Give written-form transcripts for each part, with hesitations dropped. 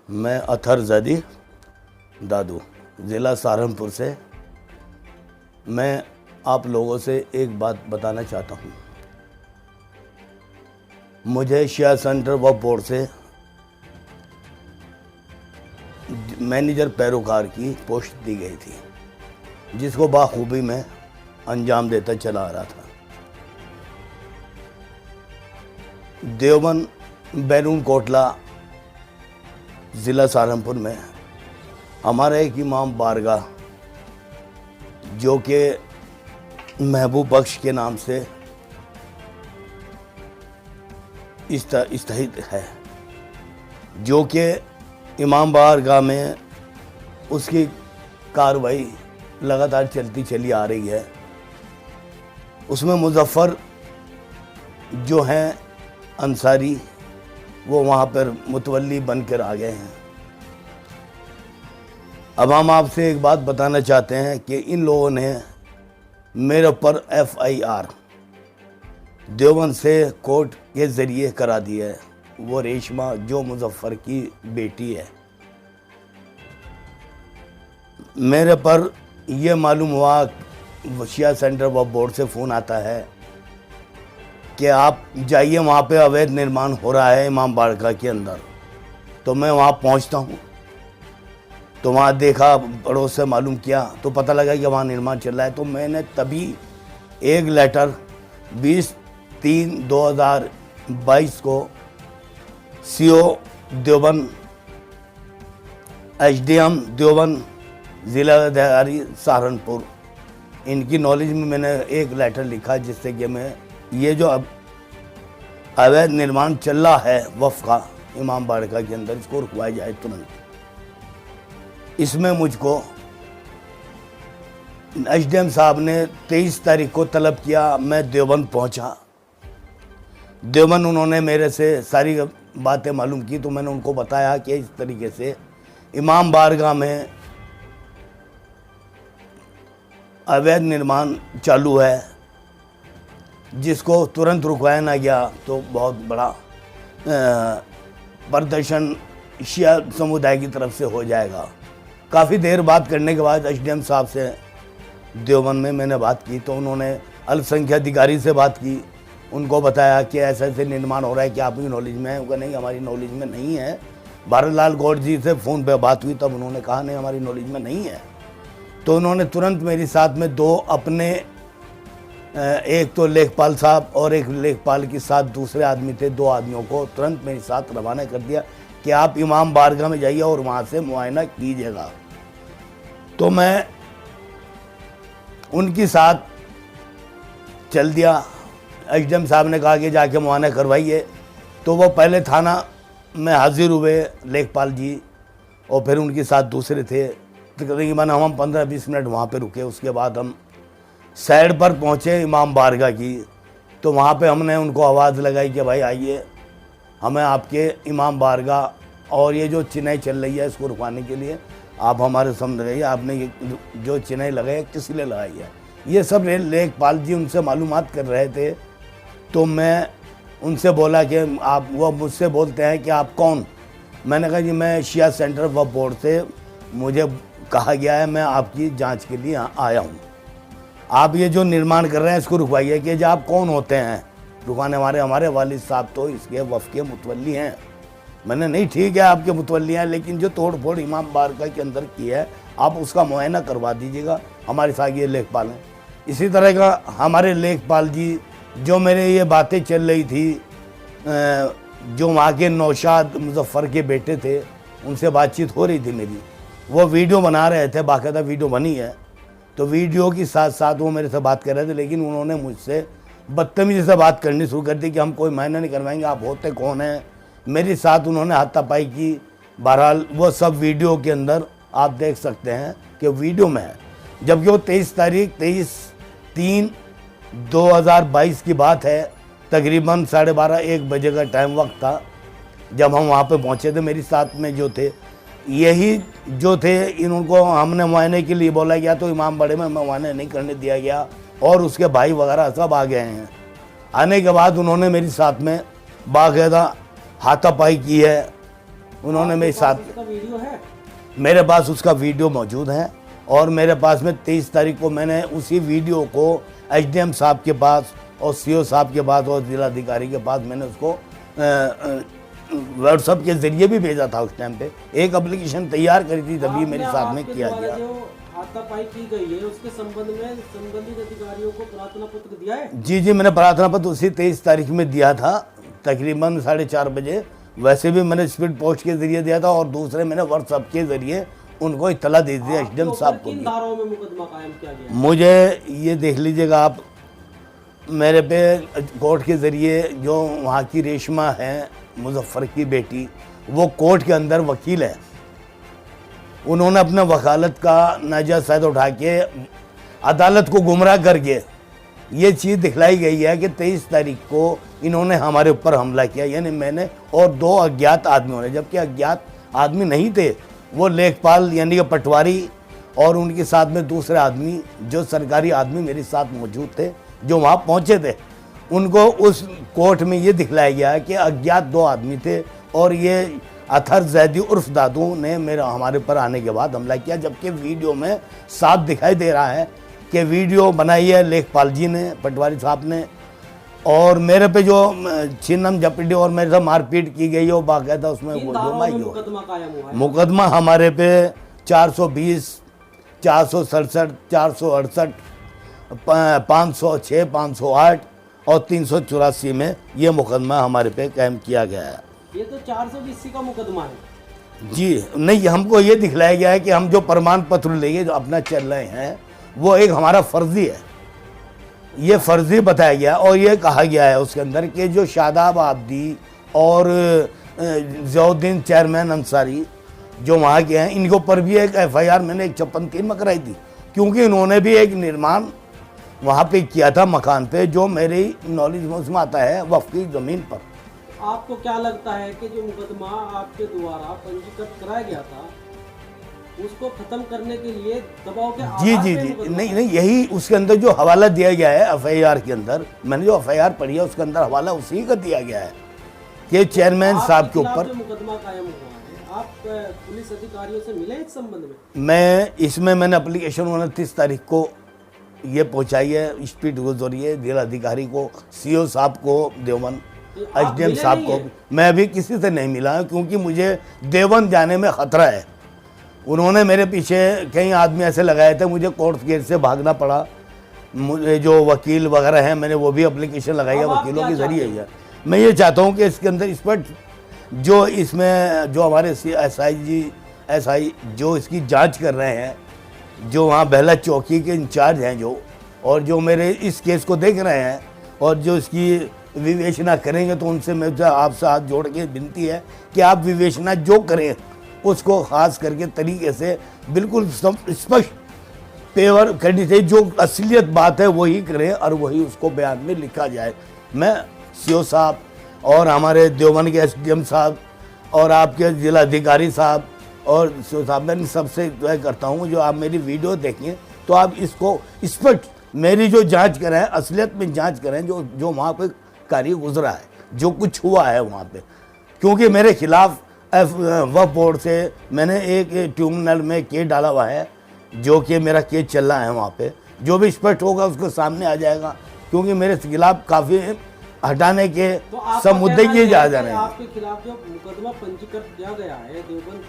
मैं अथर ज़दी दादू ज़िला सहारनपुर से। मैं आप लोगों से एक बात बताना चाहता हूँ। मुझे शिया सेंटर वक्फ बोर्ड से मैनेजर पैरोकार की पोस्ट दी गई थी, जिसको बाखूबी मैं अंजाम देता चला आ रहा था। देवबंद बैरून कोटला ज़िला सहारनपुर में हमारा एक इमाम बारगाह जो कि महबूब बख्श के नाम से स्थित है, जो कि इमाम बारगाह में उसकी कार्रवाई लगातार चलती चली आ रही है। उसमें मुजफ्फर जो हैं अंसारी, वो वहाँ पर मुतवल्ली बनकर आ गए हैं। अब हम आपसे एक बात बताना चाहते हैं कि इन लोगों ने मेरे ऊपर FIR देवबंद से कोर्ट के ज़रिए करा दी है। वो रेशमा जो मुजफ्फर की बेटी है, मेरे पर यह मालूम हुआ, शिया सेंटर वक्फ बोर्ड से फ़ोन आता है कि आप जाइए, वहाँ पे अवैध निर्माण हो रहा है इमाम बारगाह के अंदर। तो मैं वहाँ पहुँचता हूँ, तो वहाँ देखा, पड़ोस से मालूम किया, तो पता लगा कि वहाँ निर्माण चल रहा है। तो मैंने तभी एक लेटर 20/3/2022 को CO देवबंद, SDM देवबंद, ज़िला अधिकारी सहारनपुर, इनकी नॉलेज में मैंने एक लेटर लिखा, जिससे कि मैं ये जो अब अवैध निर्माण चल रहा है वक्फ का इमाम बारगाह के अंदर, इसको रुकवाया जाए तुरंत। इसमें मुझको SDM साहब ने 23 तारीख को तलब किया। मैं देवबंद पहुंचा। देवबंद उन्होंने मेरे से सारी बातें मालूम की, तो मैंने उनको बताया कि इस तरीके से इमाम बारगाह में अवैध निर्माण चालू है, जिसको तुरंत रुकवाया ना गया तो बहुत बड़ा प्रदर्शन शिया समुदाय की तरफ से हो जाएगा। काफ़ी देर बात करने के बाद SDM साहब से देवबंद में मैंने बात की, तो उन्होंने अल्पसंख्यक अधिकारी से बात की, उनको बताया कि ऐसे ऐसे निर्माण हो रहा है, कि आपकी नॉलेज में है? उनका नहीं, हमारी नॉलेज में नहीं है। भारतलाल गौड़ जी से फ़ोन पे बात हुई, तब उन्होंने कहा नहीं, हमारी नॉलेज में नहीं है। तो उन्होंने तुरंत मेरे साथ में दो अपने, एक तो लेखपाल साहब और एक लेखपाल के साथ दूसरे आदमी थे, दो आदमियों को तुरंत मेरे साथ रवाना कर दिया कि आप इमाम बारगाह में जाइए और वहाँ से मुआयना कीजिएगा। तो मैं उनके साथ चल दिया। SDM साहब ने कहा कि जाके मुआयना करवाइए। तो वो पहले थाना में हाजिर हुए लेखपाल जी, और फिर उनके साथ दूसरे थे। तकरीबन हम 15-20 मिनट वहाँ पे रुके। उसके बाद हम साइड पर पहुँचे इमाम बारगाह की। तो वहाँ पे हमने उनको आवाज़ लगाई कि भाई आइए, हमें आपके इमाम बारगाह और ये जो चिनाई चल रही है, इसको रुकवाने के लिए आप हमारे सामने रहिए। आपने ये जो चिनाई लगाई किस लिए लगाई है, ये सब लेखपाल जी उनसे मालूमात कर रहे थे। तो मैं उनसे बोला कि आप, वो मुझसे बोलते हैं कि आप कौन? मैंने कहा जी मैं शिया सेंटर वक्फ बोर्ड से, मुझे कहा गया है, मैं आपकी जांच के लिए आया हूँ। आप ये जो निर्माण कर रहे हैं इसको रुकवाइए। कि जी आप कौन होते हैं रुकवाने वाले? हमारे वालिद साहब तो इसके वक्फ के मुतवल्ली हैं। मैंने, नहीं ठीक है आपके मुतवल्ली हैं, लेकिन जो तोड़ फोड़ इमाम बारगाह के अंदर की है, आप उसका मुआयना करवा दीजिएगा। हमारे साथ ये लेखपाल हैं। इसी तरह का हमारे लेखपाल जी, जो मेरे ये बातें चल रही थी, जो वहाँ के नौशाद मुजफ्फर के बेटे थे, उनसे बातचीत हो रही थी मेरी, वो वीडियो बना रहे थे, बाकायदा वीडियो बनी है। तो वीडियो के साथ साथ वो मेरे से बात कर रहे थे, लेकिन उन्होंने मुझसे बदतमीजी से बात करनी शुरू कर दी कि हम कोई मायना नहीं करवाएंगे, आप होते कौन हैं? मेरे साथ उन्होंने हाथापाई की। बहरहाल वो सब वीडियो के अंदर आप देख सकते हैं कि वीडियो में है। जबकि वो 23/3/2022 की बात है, तकरीबन 12:30-1 बजे का टाइम वक्त था जब हम वहाँ पे पहुँचे थे। मेरे साथ में जो थे, यही जो थे, इनको हमने मुआयने के लिए बोला गया, तो इमाम बड़े में मुआयना नहीं करने दिया गया, और उसके भाई वगैरह सब आ गए हैं। आने के बाद उन्होंने मेरे साथ में बाकायदा हाथापाई की है, उन्होंने मेरे साथ, उसका वीडियो है? मेरे पास उसका वीडियो मौजूद है और मेरे पास में 23 तारीख को मैंने उसी वीडियो को एसडीएम साहब के पास और सीओ साहब के पास और जिलाधिकारी के पास मैंने उसको व्हाट्सएप के जरिए भी भेजा था। उस टाइम पे एक एप्लीकेशन तैयार करी थी, तभी मेरे साथ में किया गया। जो हाथापाई की गई है उसके संबंध में संबंधित अधिकारियों को प्रार्थना पत्र दिया है? जी, मैंने प्रार्थना पत्र उसी 23 तारीख में दिया था, तकरीबन 4:30 बजे। वैसे भी मैंने स्पीड पोस्ट के जरिए दिया था और दूसरे मैंने व्हाट्सएप के जरिए उनको इत्तला दे दी एसडीएम साहब को। किन धाराओं में मुकदमा कायम किया गया? मुझे ये देख लीजिएगा आप, मेरे पे कोर्ट के ज़रिए जो वहाँ की रेशमा है मुजफ्फर की बेटी, वो कोर्ट के अंदर वकील है। उन्होंने अपना वकालत का नाजायज़ फ़ायदा उठा के अदालत को गुमराह करके ये चीज़ दिखलाई गई है कि 23 तारीख को इन्होंने हमारे ऊपर हमला किया, यानी मैंने और 2 अज्ञात आदमियों ने, जबकि अज्ञात आदमी नहीं थे, वो लेखपाल यानी कि पटवारी और उनके साथ में दूसरे आदमी जो सरकारी आदमी मेरे साथ मौजूद थे, जो वहाँ पहुँचे थे, उनको उस कोर्ट में ये दिखलाया गया है कि अज्ञात 2 आदमी थे और ये अथर जैदी उर्फ दादू ने हमारे ऊपर आने के बाद हमला किया। जबकि वीडियो में साफ दिखाई दे रहा है कि वीडियो बनाई है लेखपाल जी ने, पटवारी साहब ने, और मेरे पे जो छिन्नम झपटी और मेरे साथ मारपीट की गई है वो बाकायदा उसमें मुकदमा हमारे पे 420, 467, 468, 506, 508 और 384 में ये मुकदमा हमारे पे कायम किया गया है। ये तो 420 का मुकदमा है। जी नहीं, हमको ये दिखलाया गया है कि हम जो प्रमाण पत्र लेके जो अपना चल रहे हैं वो एक हमारा फर्जी है, ये फर्जी बताया गया और ये कहा गया है उसके अंदर कि जो शादाब आबदी और ज़ियाउद्दीन चेयरमैन अंसारी जो वहाँ के हैं, इनके ऊपर भी एक FIR मैंने 156(3) में कराई थी, क्योंकि इन्होंने भी एक निर्माण वहाँ पे किया था मकान पे, जो मेरी नॉलेज में उसमें आता है वक्फ की ज़मीन पर। आपको क्या लगता है कि जो मुकदमा आपके द्वारा पंजीकृत कराया गया था उसको खत्म करने के लिए दबाव के आधार जी नहीं, यही उसके अंदर जो हवाला दिया गया है FIR के अंदर, मैंने जो FIR पढ़ी है उसके अंदर हवाला उसी का दिया गया है कि चेयरमैन साहब के ऊपर मुकदमा कायम हुआ है। आप पुलिस अधिकारियों से मिले इस संबंध में? मैंने एप्लीकेशन 29 तारीख को ये पहुंचाई है स्पीड के जरिए जिलाधिकारी को, CO साहब को देवबंद, SDM साहब को। मैं अभी किसी से नहीं मिला क्योंकि मुझे देवबंद जाने में ख़तरा है। उन्होंने मेरे पीछे कई आदमी ऐसे लगाए थे, मुझे कोर्ट गेट से भागना पड़ा। मुझे जो वकील वगैरह हैं, मैंने वो भी एप्लीकेशन लगाई है वकीलों के ज़रिए है। मैं ये चाहता हूँ कि इसके अंदर इस पर जो इसमें जो हमारे SI जो इसकी जांच कर रहे हैं, जो वहाँ बेहला चौकी के इंचार्ज हैं जो, और जो मेरे इस केस को देख रहे हैं और जो इसकी विवेचना करेंगे, तो उनसे मैं आपसे हाथ जोड़ के विनती है कि आप विवेचना जो करें उसको ख़ास करके तरीके से बिल्कुल स्पष्ट पेवर करनी चाहिए। जो असलियत बात है वही करें और वही उसको बयान में लिखा जाए। मैं CO साहब और हमारे देवबंद के SDM साहब और आपके जिलाधिकारी साहब और CO साहब, मैं सबसे दुआ करता हूँ जो आप मेरी वीडियो देखें तो आप इसको स्पष्ट मेरी जो जांच करें, असलियत में जांच करें जो वहाँ पे कार्य गुजरा है, जो कुछ हुआ है वहाँ पे। क्योंकि मेरे खिलाफ वक्फ बोर्ड से मैंने एक ट्रिब्यूनल में केस डाला हुआ है, जो कि मेरा केस चल रहा है वहाँ पे। जो भी स्पष्ट होगा उसके सामने आ जाएगा, क्योंकि मेरे खिलाफ काफ़ी हटाने के तो सब मुद्दे किए जा रहे हैं। आपके खिलाफ जो मुकदमा पंजीकृत किया गया है देवबंद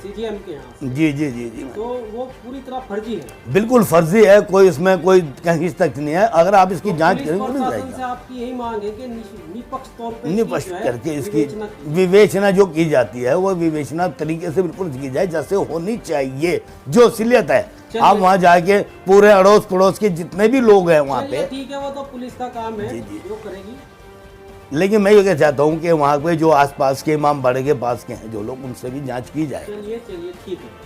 CGM के यहाँ, जी तो वो पूरी तरह फर्जी है? बिल्कुल फर्जी है, कोई इसमें कोई कहीं तक नहीं है। अगर आप इसकी जांच करेंगे तो मिल जाएगी। आपकी यही मांग है कि निष्पक्ष तौर पे निष्पक्ष करके इसकी विवेचना जो की जाती है वो विवेचना तरीके से बिल्कुल की जाए जैसे होनी चाहिए, जो असलियत है। आप वहाँ जाके पूरे अड़ोस पड़ोस के जितने भी लोग हैं वहाँ पे, ठीक है, वो तो पुलिस का काम है जो करेगी। लेकिन मैं ये चाहता हूँ कि वहाँ पे जो आसपास के इमाम बाड़े के पास के हैं जो लोग, उनसे भी जांच की जाए। चलिए ठीक है।